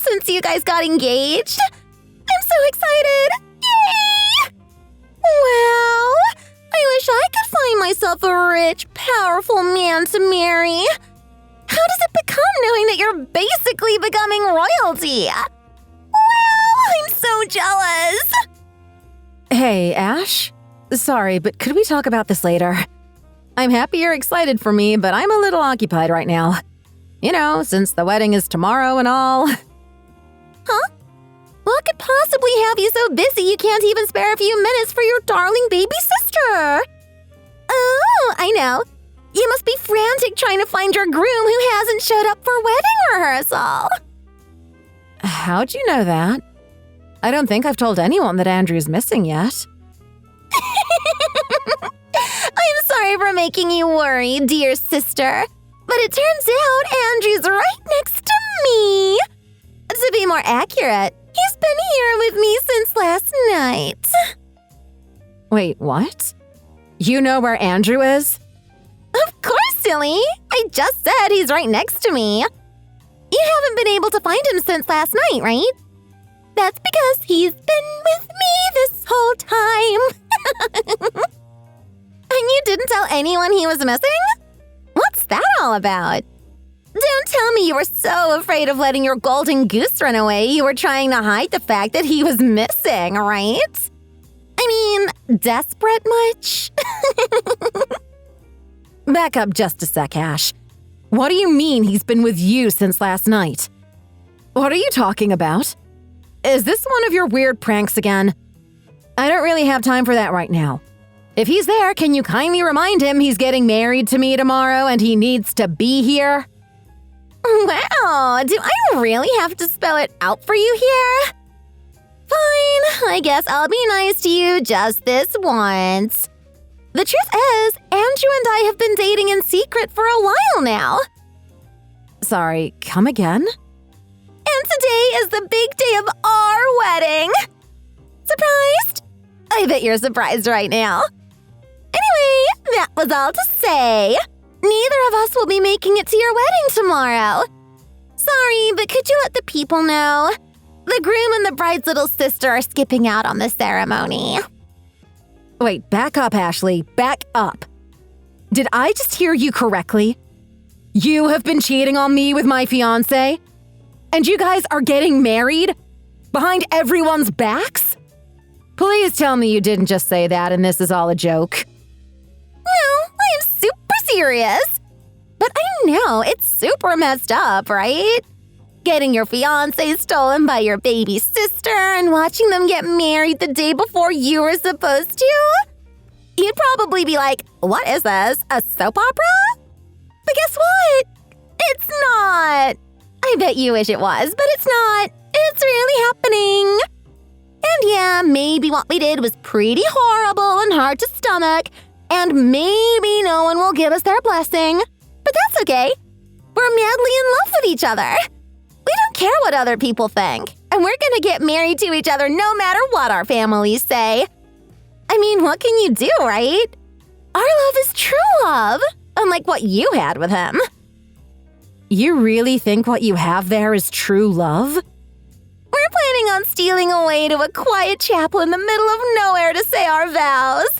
since you guys got engaged. I'm so excited! Yay! Wow! I wish I could find myself a rich, powerful man to marry. How does it become knowing that you're basically becoming royalty? Wow! I'm so jealous! Hey, Ash. Sorry, but could we talk about this later? I'm happy you're excited for me, but I'm a little occupied right now. You know, since the wedding is tomorrow and all. Huh? What could possibly have you so busy you can't even spare a few minutes for your darling baby sister? Oh, I know. You must be frantic trying to find your groom who hasn't showed up for wedding rehearsal. How'd you know that? I don't think I've told anyone that Andrew's missing yet. I'm sorry for making you worry, dear sister. But it turns out Andrew's right next to me. To be more accurate, he's been here with me since last night. Wait, what? You know where Andrew is? Of course, silly. I just said he's right next to me. You haven't been able to find him since last night, right? That's because he's been with me this whole time. And you didn't tell anyone he was missing? What's that all about? Don't tell me you were so afraid of letting your golden goose run away you were trying to hide the fact that he was missing, right? I mean, desperate much? Back up just a sec, Ash. What do you mean he's been with you since last night? What are you talking about? Is this one of your weird pranks again? I don't really have time for that right now. If he's there, can you kindly remind him he's getting married to me tomorrow and he needs to be here? Wow, do I really have to spell it out for you here? Fine, I guess I'll be nice to you just this once. The truth is, Andrew and I have been dating in secret for a while now. Sorry, come again? And today is the big day of our wedding. Surprised? I bet you're surprised right now. Anyway, that was all to say. Neither of us will be making it to your wedding tomorrow. Sorry, but could you let the people know? The groom and the bride's little sister are skipping out on the ceremony. Wait, back up, Ashley. Back up. Did I just hear you correctly? You have been cheating on me with my fiance? And you guys are getting married? Behind everyone's backs? Please tell me you didn't just say that and this is all a joke. No, I am super serious. But I know it's super messed up, right? Getting your fiance stolen by your baby sister and watching them get married the day before you were supposed to? You'd probably be like, what is this, a soap opera? But guess what? It's not. I bet you wish it was, but it's not. It's really happening. And yeah, maybe what we did was pretty horrible and hard to stomach, and maybe no one will give us their blessing. But that's okay. We're madly in love with each other. We don't care what other people think, and we're gonna get married to each other no matter what our families say. I mean, what can you do, right? Our love is true love, unlike what you had with him. You really think what you have there is true love? We're planning on stealing away to a quiet chapel in the middle of nowhere to say our vows.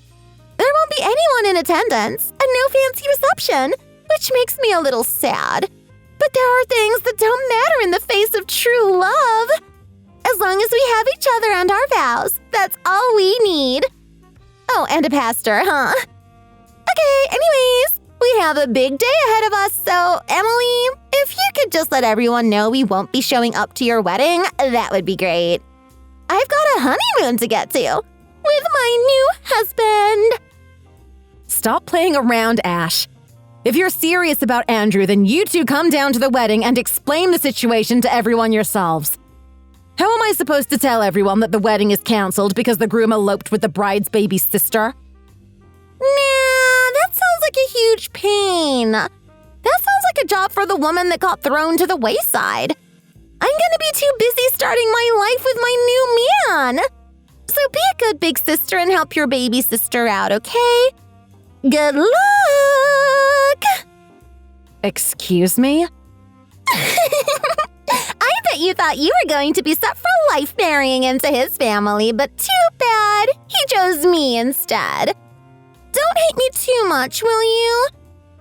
There won't be anyone in attendance, and no fancy reception, which makes me a little sad. But there are things that don't matter in the face of true love. As long as we have each other and our vows, that's all we need. Oh, and a pastor, huh? Okay, anyways, we have a big day ahead of us, so Emily, if you could just let everyone know we won't be showing up to your wedding, that would be great. I've got a honeymoon to get to with my new husband. Stop playing around, Ash. If you're serious about Andrew, then you two come down to the wedding and explain the situation to everyone yourselves. How am I supposed to tell everyone that the wedding is canceled because the groom eloped with the bride's baby sister? Nah, that sounds like a huge pain. That sounds like a job for the woman that got thrown to the wayside. I'm gonna be too busy starting my life with my new man. So be a good big sister and help your baby sister out, okay? Good luck! Excuse me? I bet bet you thought you were going to be set for life marrying into his family, but too bad. He chose me instead. Don't hate me too much, will you?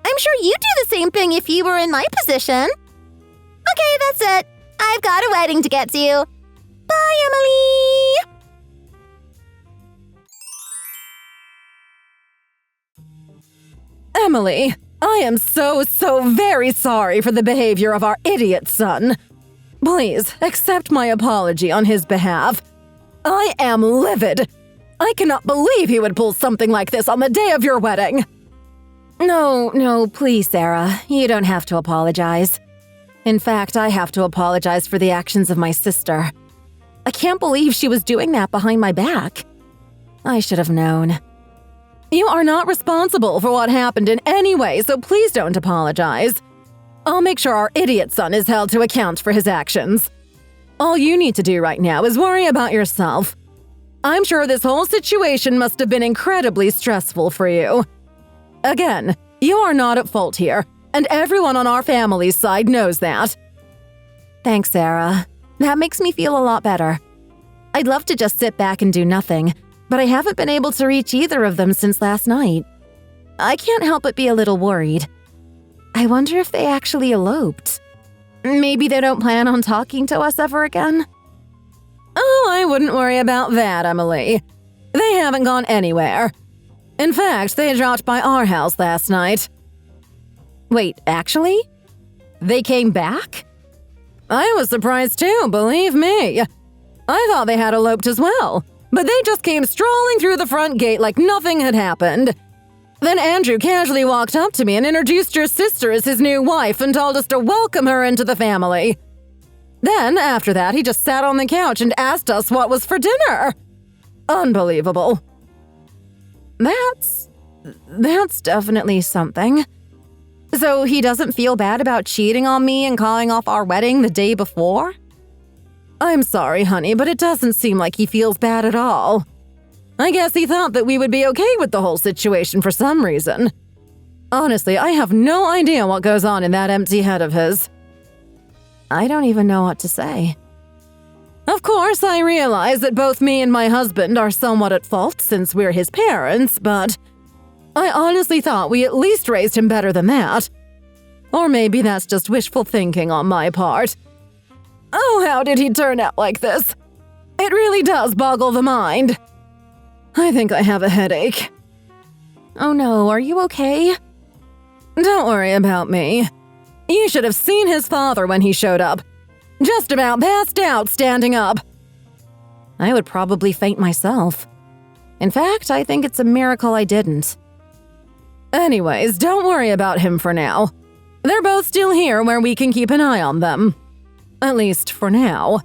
I'm sure you'd do the same thing if you were in my position. Okay, that's it. I've got a wedding to get to. Bye, Emily! Emily, I am so very sorry for the behavior of our idiot son. Please, accept my apology on his behalf. I am livid. I cannot believe he would pull something like this on the day of your wedding. No, please, Sarah. You don't have to apologize. In fact, I have to apologize for the actions of my sister. I can't believe she was doing that behind my back. I should have known. You are not responsible for what happened in any way, so please don't apologize. I'll make sure our idiot son is held to account for his actions. All you need to do right now is worry about yourself. I'm sure this whole situation must have been incredibly stressful for you. Again, you are not at fault here, and everyone on our family's side knows that. Thanks, Sarah. That makes me feel a lot better. I'd love to just sit back and do nothing, but I haven't been able to reach either of them since last night. I can't help but be a little worried. I wonder if they actually eloped. Maybe they don't plan on talking to us ever again? Oh, I wouldn't worry about that, Emily. They haven't gone anywhere. In fact, they dropped by our house last night. Wait, actually? They came back? I was surprised too, believe me. I thought they had eloped as well, but they just came strolling through the front gate like nothing had happened. Then Andrew casually walked up to me and introduced your sister as his new wife and told us to welcome her into the family. Then, after that, he just sat on the couch and asked us what was for dinner. Unbelievable. That's definitely something. So he doesn't feel bad about cheating on me and calling off our wedding the day before? I'm sorry, honey, but it doesn't seem like he feels bad at all. I guess he thought that we would be okay with the whole situation for some reason. Honestly, I have no idea what goes on in that empty head of his. I don't even know what to say. Of course, I realize that both me and my husband are somewhat at fault since we're his parents, but I honestly thought we at least raised him better than that. Or maybe that's just wishful thinking on my part. Oh, how did he turn out like this? It really does boggle the mind. I think I have a headache. Oh no, are you okay? Don't worry about me. You should have seen his father when he showed up. Just about passed out standing up. I would probably faint myself. In fact, I think it's a miracle I didn't. Anyways, don't worry about him for now. They're both still here where we can keep an eye on them. At least for now.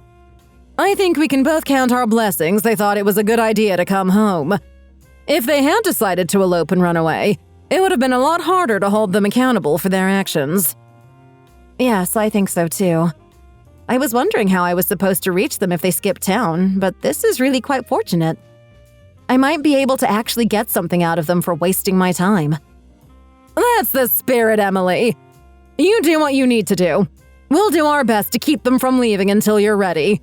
I think we can both count our blessings they thought it was a good idea to come home. If they had decided to elope and run away, it would have been a lot harder to hold them accountable for their actions. Yes, I think so too. I was wondering how I was supposed to reach them if they skipped town, but this is really quite fortunate. I might be able to actually get something out of them for wasting my time. That's the spirit, Emily. You do what you need to do. We'll do our best to keep them from leaving until you're ready.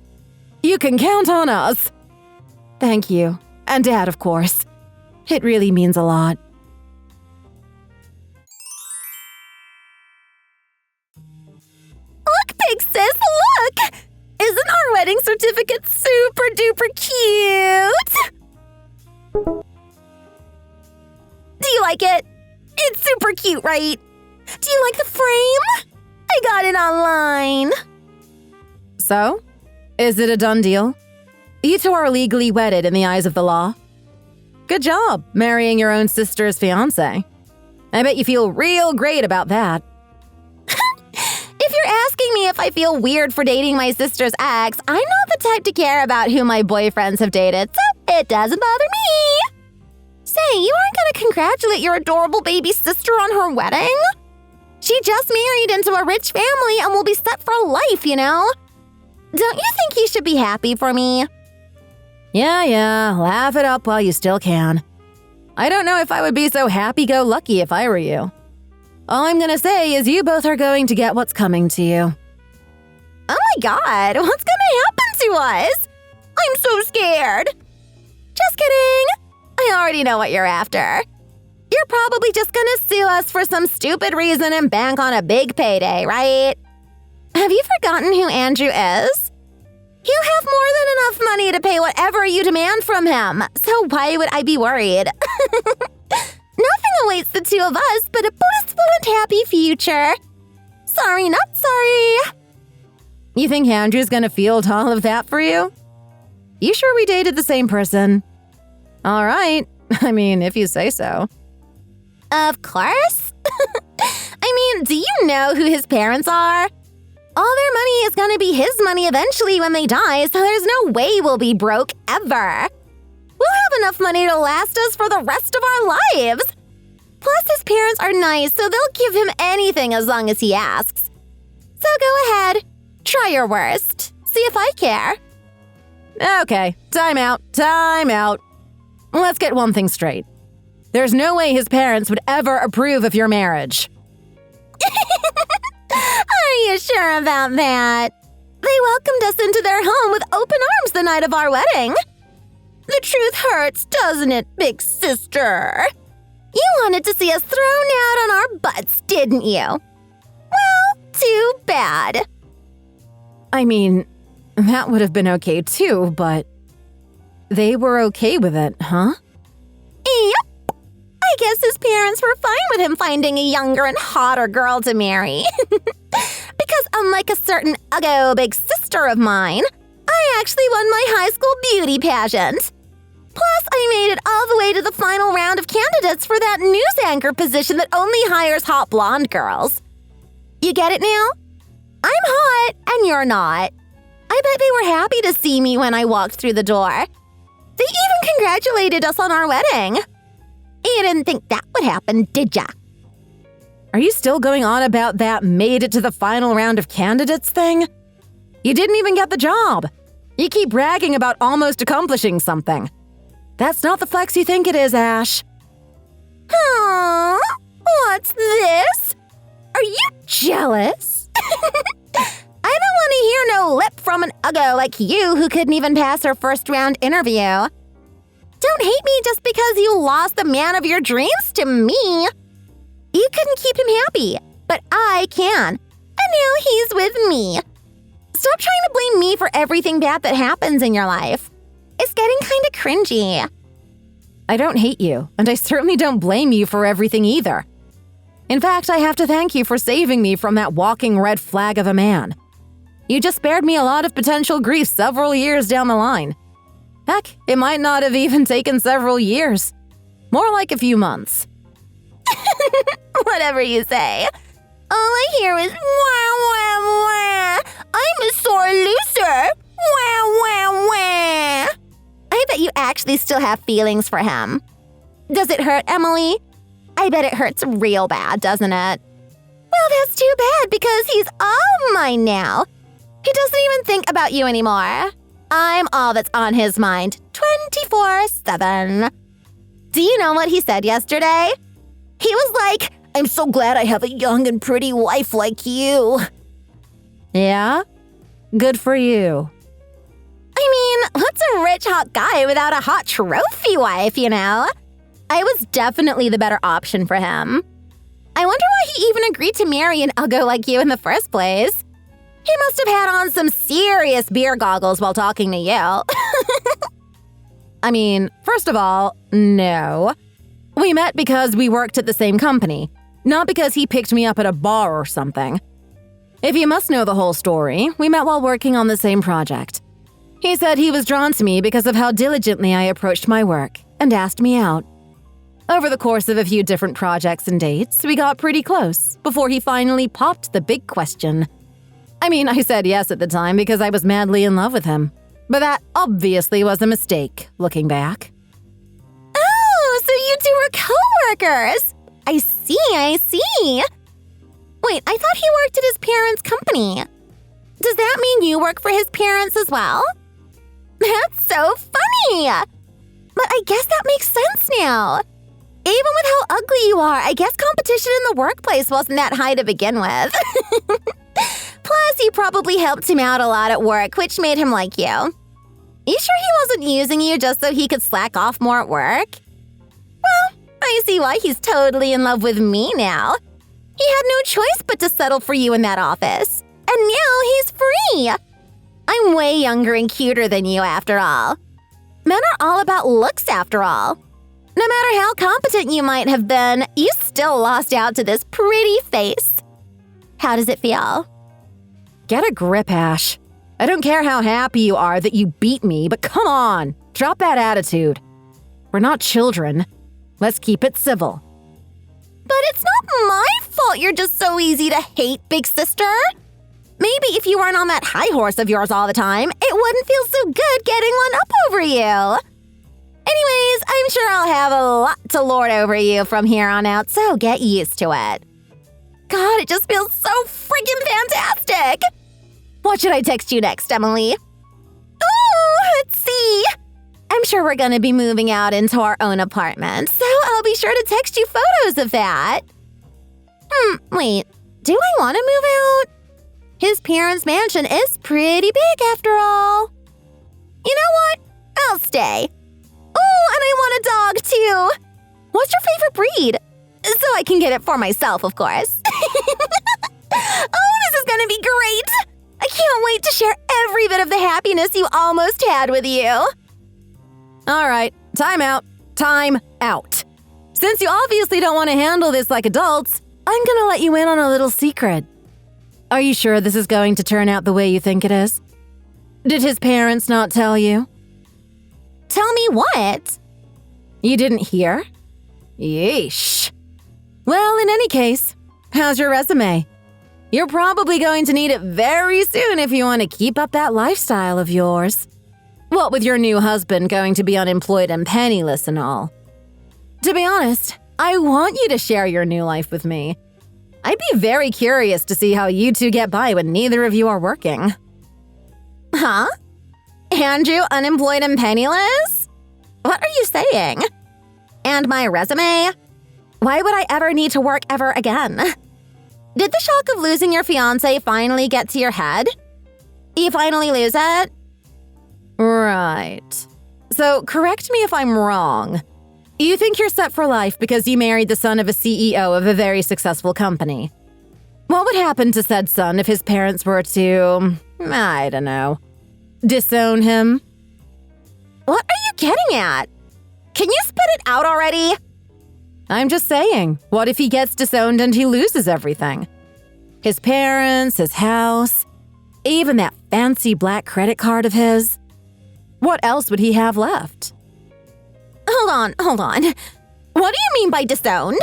You can count on us. Thank you. And Dad, of course. It really means a lot. Look, big sis, look! Isn't our wedding certificate super duper cute? Do you like it? It's super cute, right? Do you like the frame? I got it online. So? Is it a done deal? You two are legally wedded in the eyes of the law. Good job, marrying your own sister's fiance. I bet you feel real great about that. If you're asking me if I feel weird for dating my sister's ex, I'm not the type to care about who my boyfriends have dated, so it doesn't bother me. Say, you aren't gonna congratulate your adorable baby sister on her wedding? She just married into a rich family and will be set for life, you know? Don't you think you should be happy for me? Yeah, laugh it up while you still can. I don't know if I would be so happy-go-lucky if I were you. All I'm gonna say is you both are going to get what's coming to you. Oh my god, what's gonna happen to us? I'm so scared. Just kidding. I already know what you're after. You're probably just gonna sue us for some stupid reason and bank on a big payday, right? Have you forgotten who Andrew is? You have more than enough money to pay whatever you demand from him, so why would I be worried? Nothing awaits the two of us but a blissful and happy future. Sorry, not sorry. You think Andrew's gonna field all of that for you? You sure we dated the same person? All right. I mean, if you say so. Of course. I mean, do you know who his parents are? All their money is gonna be his money eventually when they die, so there's no way we'll be broke ever. We'll have enough money to last us for the rest of our lives. Plus, his parents are nice, so they'll give him anything as long as he asks. So go ahead, try your worst. See if I care. Okay, time out. Let's get one thing straight. There's no way his parents would ever approve of your marriage. Are you sure about that? They welcomed us into their home with open arms the night of our wedding. The truth hurts, doesn't it, big sister? You wanted to see us thrown out on our butts, didn't you? Well, too bad. I mean, that would have been okay too, but they were okay with it, huh? Yep. I guess his parents were fine with him finding a younger and hotter girl to marry. Because unlike a certain uggo big sister of mine, I actually won my high school beauty pageant. Plus, I made it all the way to the final round of candidates for that news anchor position that only hires hot blonde girls. You get it now? I'm hot, and you're not. I bet they were happy to see me when I walked through the door. They even congratulated us on our wedding. You didn't think that would happen, did ya? Are you still going on about that made it to the final round of candidates thing? You didn't even get the job. You keep bragging about almost accomplishing something. That's not the flex you think it is, Ash. Aww, what's this? Are you jealous? I don't want to hear no lip from an uggo like you who couldn't even pass her first round interview. Don't hate me just because you lost the man of your dreams to me. You couldn't keep him happy, but I can. And now he's with me. Stop trying to blame me for everything bad that happens in your life. It's getting kind of cringy. I don't hate you, and I certainly don't blame you for everything either. In fact, I have to thank you for saving me from that walking red flag of a man. You just spared me a lot of potential grief several years down the line. Heck, it might not have even taken several years. More like a few months. Whatever you say. All I hear is wah, wah, wah. I'm a sore loser. Wah, wah, wah. I bet you actually still have feelings for him. Does it hurt, Emily? I bet it hurts real bad, doesn't it? Well, that's too bad because he's all mine now. He doesn't even think about you anymore. I'm all that's on his mind 24/7. Do you know what he said yesterday? He was like, I'm so glad I have a young and pretty wife like you. Yeah? Good for you. I mean, what's a rich hot guy without a hot trophy wife, you know? I was definitely the better option for him. I wonder why he even agreed to marry an uggo like you in the first place. He must have had on some serious beer goggles while talking to you. I mean, first of all, no. We met because we worked at the same company, not because he picked me up at a bar or something. If you must know the whole story, we met while working on the same project. He said he was drawn to me because of how diligently I approached my work and asked me out. Over the course of a few different projects and dates, we got pretty close before he finally popped the big question. I mean, I said yes at the time because I was madly in love with him. But that obviously was a mistake, looking back. Oh, so you two were co-workers. I see. Wait, I thought he worked at his parents' company. Does that mean you work for his parents as well? That's so funny. But I guess that makes sense now. Even with how ugly you are, I guess competition in the workplace wasn't that high to begin with. Plus, you probably helped him out a lot at work, which made him like you. You sure he wasn't using you just so he could slack off more at work? Well, I see why he's totally in love with me now. He had no choice but to settle for you in that office. And now he's free. I'm way younger and cuter than you after all. Men are all about looks after all. No matter how competent you might have been, you still lost out to this pretty face. How does it feel? Get a grip, Ash. I don't care how happy you are that you beat me, but come on, drop that attitude. We're not children. Let's keep it civil. But it's not my fault you're just so easy to hate, big sister. Maybe if you weren't on that high horse of yours all the time, it wouldn't feel so good getting one up over you. Anyways, I'm sure I'll have a lot to lord over you from here on out, so get used to it. God, it just feels so freaking fantastic! What should I text you next, Emily? Ooh, let's see. I'm sure we're gonna be moving out into our own apartment, so I'll be sure to text you photos of that. Wait, do I want to move out? His parents' mansion is pretty big after all. You know what? I'll stay. Oh, and I want a dog too. What's your favorite breed? So I can get it for myself, of course. Oh, this is gonna be great! I can't wait to share every bit of the happiness you almost had with you. All right, time out. Time out. Since you obviously don't want to handle this like adults, I'm gonna let you in on a little secret. Are you sure this is going to turn out the way you think it is? Did his parents not tell you? Tell me what? You didn't hear? Yeesh. Well, in any case, how's your resume? You're probably going to need it very soon if you want to keep up that lifestyle of yours. What with your new husband going to be unemployed and penniless and all. To be honest, I want you to share your new life with me. I'd be very curious to see how you two get by when neither of you are working. Huh? Andrew unemployed and penniless? What are you saying? And my resume? Why would I ever need to work ever again? Did the shock of losing your fiance finally get to your head? You finally lose it? Right. So, correct me if I'm wrong. You think you're set for life because you married the son of a CEO of a very successful company. What would happen to said son if his parents were to, I don't know, disown him? What are you getting at? Can you spit it out already? I'm just saying, what if he gets disowned and he loses everything? His parents, his house, even that fancy black credit card of his. What else would he have left? Hold on. What do you mean by disowned?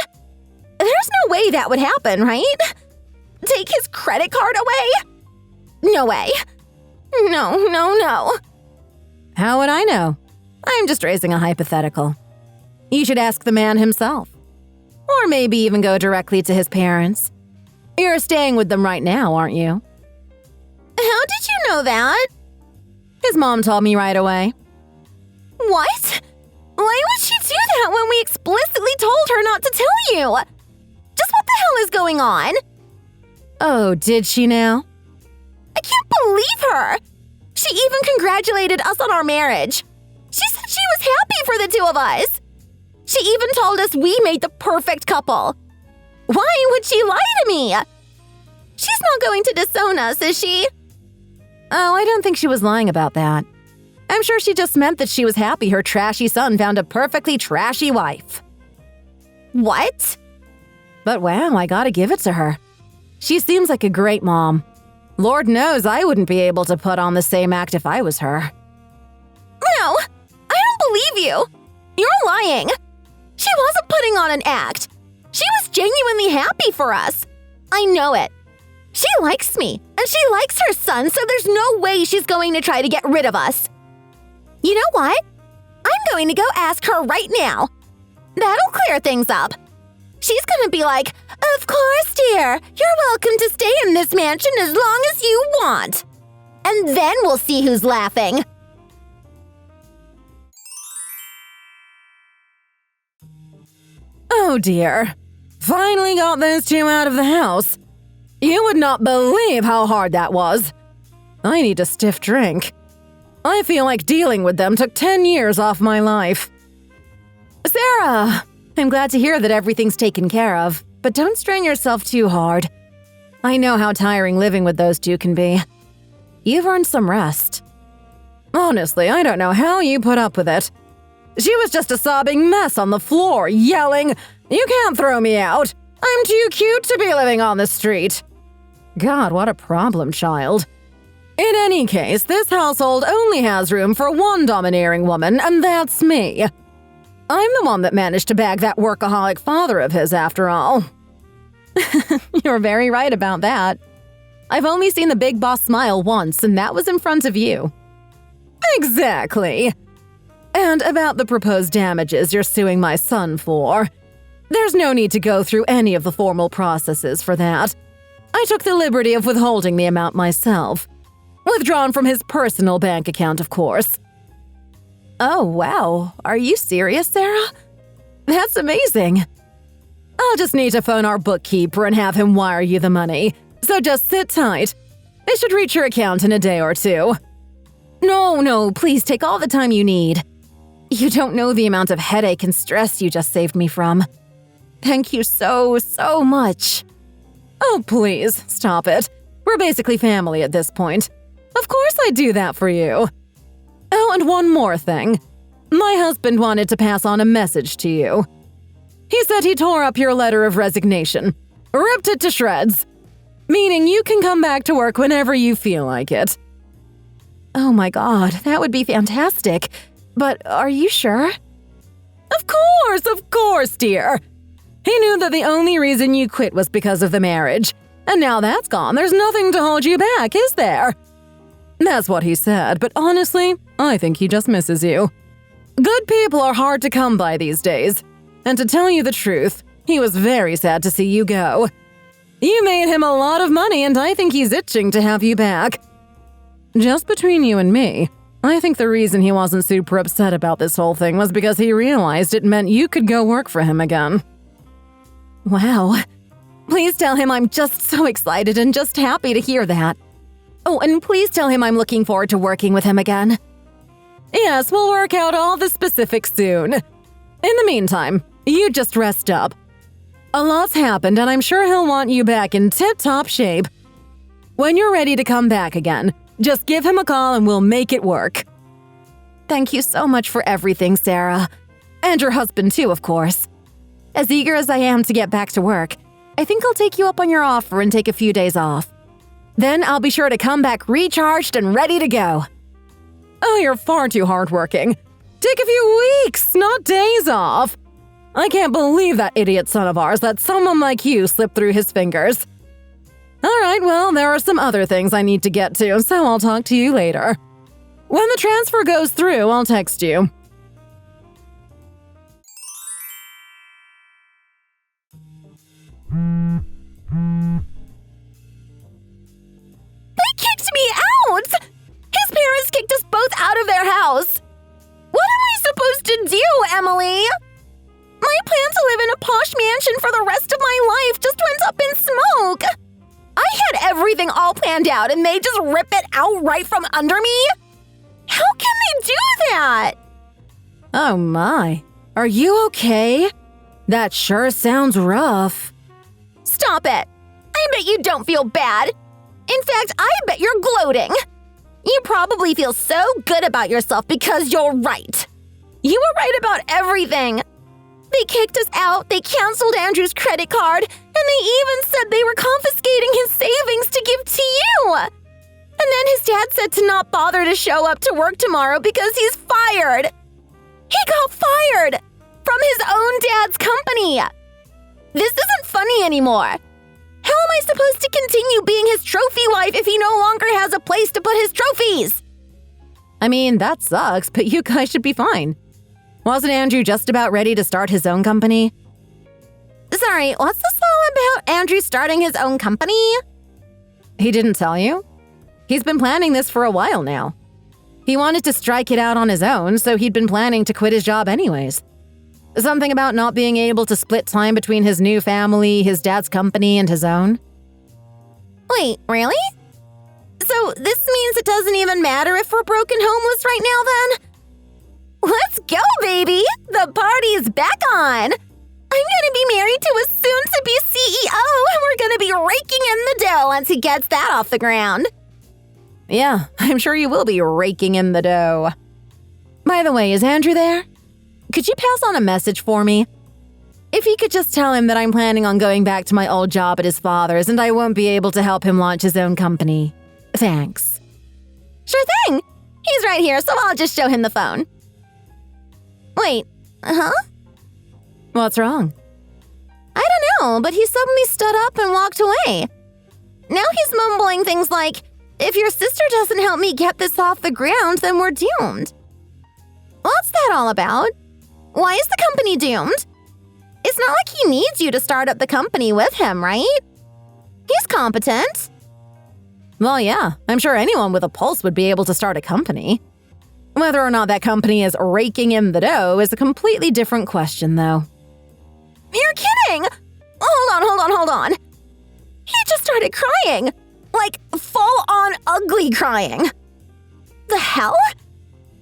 There's no way that would happen, right? Take his credit card away? No way. No. How would I know? I'm just raising a hypothetical. You should ask the man himself. Or maybe even go directly to his parents. You're staying with them right now, aren't you? How did you know that? His mom told me right away. What? Why would she do that when we explicitly told her not to tell you? Just what the hell is going on? Oh, did she now? I can't believe her! She even congratulated us on our marriage. She said she was happy for the two of us. She even told us we made the perfect couple. Why would she lie to me? She's not going to disown us, is she? Oh, I don't think she was lying about that. I'm sure she just meant that she was happy her trashy son found a perfectly trashy wife. What? But wow, I gotta give it to her. She seems like a great mom. Lord knows I wouldn't be able to put on the same act if I was her. No, I don't believe you. You're lying. She wasn't putting on an act. She was genuinely happy for us. I know it. She likes me, and she likes her son, so there's no way she's going to try to get rid of us. You know what? I'm going to go ask her right now. That'll clear things up. She's gonna be like, "Of course, dear. You're welcome to stay in this mansion as long as you want." And then we'll see who's laughing. Oh dear. Finally got those two out of the house. You would not believe how hard that was. I need a stiff drink. I feel like dealing with them took 10 years off my life. Sarah, I'm glad to hear that everything's taken care of, but don't strain yourself too hard. I know how tiring living with those two can be. You've earned some rest. Honestly, I don't know how you put up with it. She was just a sobbing mess on the floor, yelling, "You can't throw me out! I'm too cute to be living on the street!" God, what a problem child. In any case, this household only has room for one domineering woman, and that's me. I'm the one that managed to bag that workaholic father of his, after all. You're very right about that. I've only seen the big boss smile once, and that was in front of you. Exactly. And about the proposed damages you're suing my son for. There's no need to go through any of the formal processes for that. I took the liberty of withholding the amount myself. Withdrawn from his personal bank account, of course. Oh, wow. Are you serious, Sarah? That's amazing. I'll just need to phone our bookkeeper and have him wire you the money, so just sit tight. It should reach your account in a day or two. No, please take all the time you need. You don't know the amount of headache and stress you just saved me from. Thank you so much. Oh, please, stop it. We're basically family at this point. Of course I'd do that for you. Oh, and one more thing. My husband wanted to pass on a message to you. He said he tore up your letter of resignation, ripped it to shreds, meaning you can come back to work whenever you feel like it. Oh my God, that would be fantastic. But are you sure? Of course, dear. He knew that the only reason you quit was because of the marriage. And now that's gone, there's nothing to hold you back, is there? That's what he said, but honestly, I think he just misses you. Good people are hard to come by these days. And to tell you the truth, he was very sad to see you go. You made him a lot of money, and I think he's itching to have you back. Just between you and me, I think the reason he wasn't super upset about this whole thing was because he realized it meant you could go work for him again. Wow. Please tell him I'm just so excited and just happy to hear that. Oh, and please tell him I'm looking forward to working with him again. Yes, we'll work out all the specifics soon. In the meantime, you just rest up. A lot's happened, and I'm sure he'll want you back in tip-top shape. When you're ready to come back again, just give him a call and we'll make it work. Thank you so much for everything, Sarah. And your husband too, of course. As eager as I am to get back to work, I think I'll take you up on your offer and take a few days off. Then I'll be sure to come back recharged and ready to go. Oh, you're far too hardworking. Take a few weeks, not days off. I can't believe that idiot son of ours let someone like you slip through his fingers. All right, well, there are some other things I need to get to, so I'll talk to you later. When the transfer goes through, I'll text you. They kicked me out! His parents kicked us both out of their house. What am I supposed to do, Emily? My plan to live in a posh mansion for the rest of my life just went up in smoke. I had everything all planned out and they just rip it out right from under me? How can they do that? Oh my, are you okay? That sure sounds rough. Stop it! I bet you don't feel bad. In fact, I bet you're gloating. You probably feel so good about yourself because you're right. You were right about everything. They kicked us out, they canceled Andrew's credit card, and they even said they were confiscating his savings to give to you. And then his dad said to not bother to show up to work tomorrow because he's fired. He got fired from his own dad's company. This isn't funny anymore. How am I supposed to continue being his trophy wife if he no longer has a place to put his trophies? I mean, that sucks, but you guys should be fine. Wasn't Andrew just about ready to start his own company? Sorry, what's this all about Andrew starting his own company? He didn't tell you? He's been planning this for a while now. He wanted to strike it out on his own, so he'd been planning to quit his job anyways. Something about not being able to split time between his new family, his dad's company, and his own. Wait, really? So this means it doesn't even matter if we're broke and homeless right now then? Let's go, baby! The party's back on! I'm gonna be married to a soon-to-be CEO, and we're gonna be raking in the dough once he gets that off the ground. Yeah, I'm sure you will be raking in the dough. By the way, is Andrew there? Could you pass on a message for me? If you could just tell him that I'm planning on going back to my old job at his father's and I won't be able to help him launch his own company. Thanks. Sure thing! He's right here, so I'll just show him the phone. Wait, What's wrong? I don't know, but he suddenly stood up and walked away. Now he's mumbling things like, if your sister doesn't help me get this off the ground, then we're doomed. What's that all about? Why is the company doomed? It's not like he needs you to start up the company with him, right? He's competent. Well, yeah, I'm sure anyone with a pulse would be able to start a company. Whether or not that company is raking in the dough is a completely different question, though. You're kidding! Hold on. He just started crying. Like, full-on ugly crying. The hell?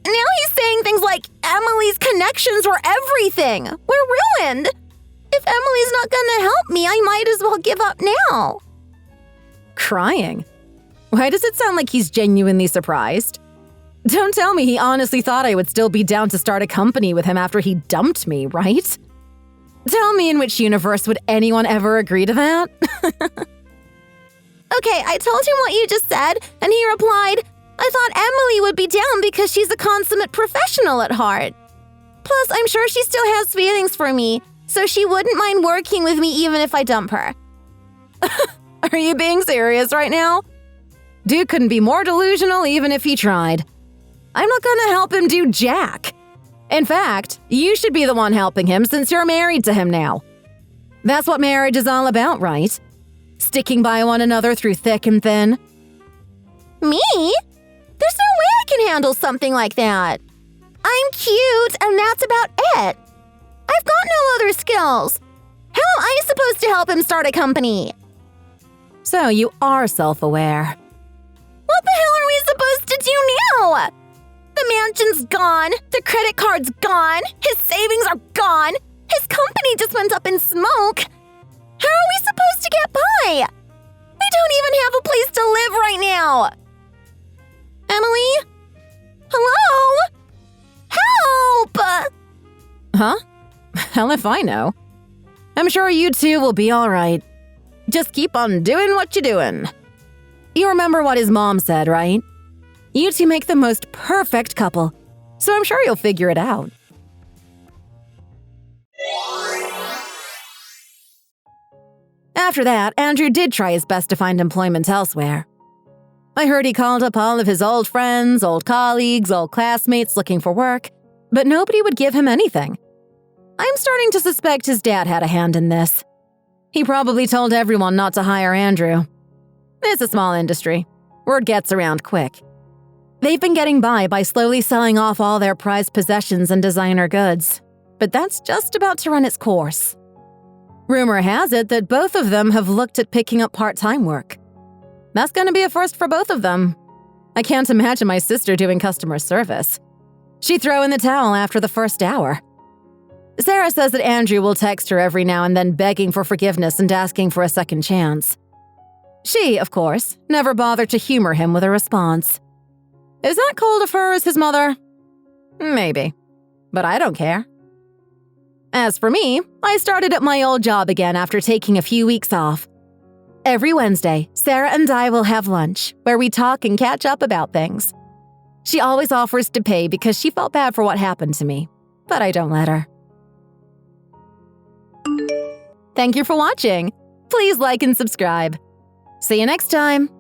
Now he's saying things like, Emily's connections were everything. We're ruined. If Emily's not gonna help me, I might as well give up now. Crying? Why does it sound like he's genuinely surprised? Don't tell me he honestly thought I would still be down to start a company with him after he dumped me, right? Tell me, in which universe would anyone ever agree to that? Okay, I told him what you just said, and he replied, I thought Emily would be down because she's a consummate professional at heart. Plus, I'm sure she still has feelings for me, so she wouldn't mind working with me even if I dump her. Are you being serious right now? Dude couldn't be more delusional even if he tried. I'm not gonna help him do jack. In fact, you should be the one helping him since you're married to him now. That's what marriage is all about, right? Sticking by one another through thick and thin. Me? There's no way I can handle something like that. I'm cute, and that's about it. I've got no other skills. How am I supposed to help him start a company? So you are self-aware. What the hell are we supposed to do now? The mansion's gone, the credit card's gone, his savings are gone, his company just went up in smoke. How are we supposed to get by? We don't even have a place to live right now. Emily? Hello? Help! Huh? Hell if I know. I'm sure you two will be all right. Just keep on doing what you're doing. You remember what his mom said, right? You two make the most perfect couple, so I'm sure you'll figure it out. After that, Andrew did try his best to find employment elsewhere. I heard he called up all of his old friends, old colleagues, old classmates looking for work, but nobody would give him anything. I'm starting to suspect his dad had a hand in this. He probably told everyone not to hire Andrew. It's a small industry. Word gets around quick. They've been getting by slowly selling off all their prized possessions and designer goods, but that's just about to run its course. Rumor has it that both of them have looked at picking up part-time work. That's going to be a first for both of them. I can't imagine my sister doing customer service. She'd throw in the towel after the first hour. Sarah says that Andrew will text her every now and then begging for forgiveness and asking for a second chance. She, of course, never bothered to humor him with a response. Is that cold of her as his mother? Maybe, but I don't care. As for me, I started at my old job again after taking a few weeks off. Every Wednesday, Sarah and I will have lunch, where we talk and catch up about things. She always offers to pay because she felt bad for what happened to me, but I don't let her. Thank you for watching. Please like and subscribe. See you next time.